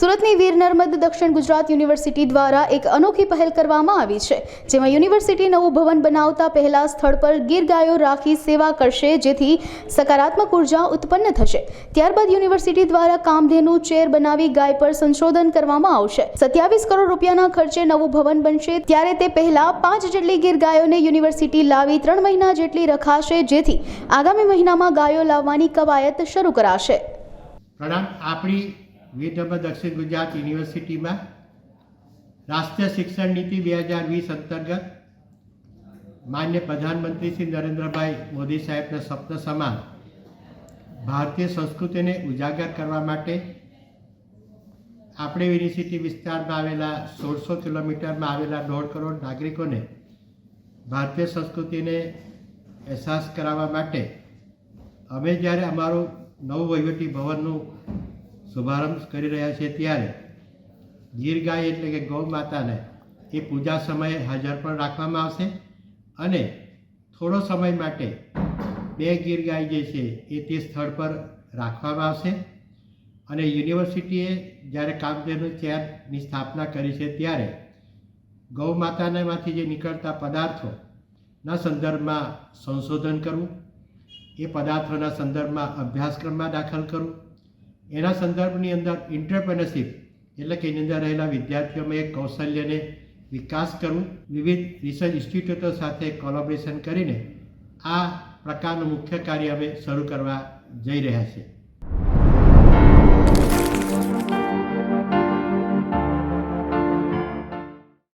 સુરતની વીર નર્મદ દક્ષિણ ગુજરાત યુનિવર્સિટી દ્વારા એક અનોખી પહેલ કરવામાં આવી છે, જેમાં યુનિવર્સિટી નવું ભવન બનાવતા પહેલા સ્થળ પર ગીર ગાયો રાખી સેવા કરશે, જેથી સકારાત્મક ઉર્જા ઉત્પન્ન થશે। ત્યારબાદ યુનિવર્સિટી દ્વારા કામધેનુ ચેર બનાવી ગાય પર સંશોધન કરવામાં આવશે। 27 કરોડ રૂપિયાના ખર્ચે નવું ભવન બનશે, ત્યારે તે પહેલા 5 જેટલી ગીર ગાયોને યુનિવર્સિટી લાવી 3 મહિના જેટલી રખાશે, જેથી આગામી મહિનામાં ગાયો લાવવાની કવાયત શરૂ કરાશે। પ્રણામ। આપણી વીર નર્મદ દક્ષિણ ગુજરાત યુનિવર્સિટીમાં રાષ્ટ્રીય શિક્ષણ નીતિ 2020 અંતર્ગત માન્ય પ્રધાનમંત્રી શ્રી નરેન્દ્રભાઈ મોદી સાહેબના સ્વપ્ન સમાન ભારતીય સંસ્કૃતિને ઉજાગર કરવા માટે આપણી યુનિવર્સિટી વિસ્તારમાં આવેલા 1600 કિલોમીટરમાં આવેલા 1.5 કરોડ નાગરિકોને ભારતીય સંસ્કૃતિને અહેસાસ કરાવવા માટે અમે જ્યારે અમારું નવું વહીવટી ભવનનું શુભારંભ કરી રહ્યા છીએ, ત્યારે ગીર ગાય એટલે કે ગૌ માતાને એ પૂજા સમયે હાજર પણ રાખવામાં આવશે અને થોડો સમય માટે 2 ગીર ગાય જે છે એ તે સ્થળ પર રાખવામાં આવશે। અને યુનિવર્સિટીએ જ્યારે કામધેનુ ચેરની સ્થાપના કરી છે, ત્યારે ગૌ માતાનામાંથી જે નીકળતા પદાર્થોના સંદર્ભમાં સંશોધન કરવું, એ પદાર્થોના સંદર્ભમાં અભ્યાસક્રમમાં દાખલ કરવું, એના સંદર્ભની અંદર એન્ટરપ્રેન્યોરશિપ એટલે કે એની અંદર રહેલા વિદ્યાર્થીઓમાં એક કૌશલ્યને વિકાસ કરવું, વિવિધ રિસર્ચ ઇન્સ્ટિટ્યૂટો સાથે કોલેબોરેશન કરીને આ પ્રકારનું મુખ્ય કાર્ય અમે શરૂ કરવા જઈ રહ્યા છીએ।